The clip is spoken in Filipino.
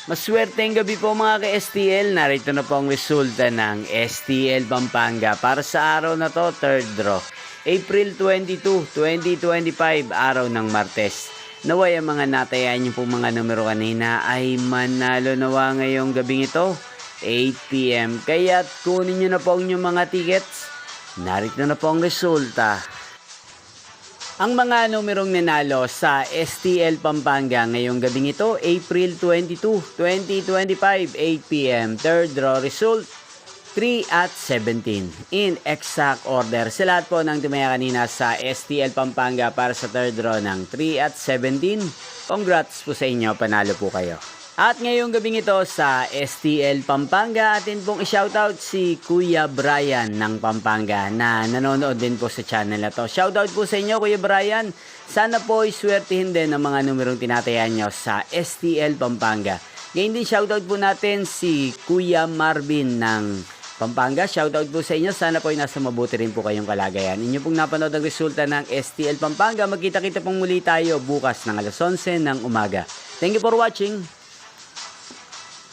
Maswerteng gabi po mga ka-STL. Narito na po ang resulta ng STL Pampanga para sa araw na to, third draw. April 22, 2025, araw ng Martes. Naway ang mga natayan niyo pong mga numero kanina ay manalo nawa ngayong gabing ito, 8 PM. Kaya't kunin niyo na po ang inyong mga tickets. Narito na po ang resulta. Ang mga numerong nanalo sa STL Pampanga ngayong gabing ito, April 22, 2025, 8 PM. Third draw result, 3 at 17. In exact order. Sa lahat po ng tumaya kanina sa STL Pampanga para sa third draw ng 3 at 17. Congrats po sa inyo, panalo po kayo. At ngayong gabing ito sa STL Pampanga, atin pong i-shoutout si Kuya Brian ng Pampanga na nanonood din po sa channel na to. Shoutout po sa inyo Kuya Brian. Sana po iswertihin din ang mga numerong tinatayan nyo sa STL Pampanga. Ngayon din shoutout po natin si Kuya Marvin ng Pampanga. Shoutout po sa inyo. Sana po ay nasa mabuti rin po kayong kalagayan. Inyo pong napanood ang resulta ng STL Pampanga. Magkita-kita pong muli tayo bukas ng alas 11 ng umaga. Thank you for watching.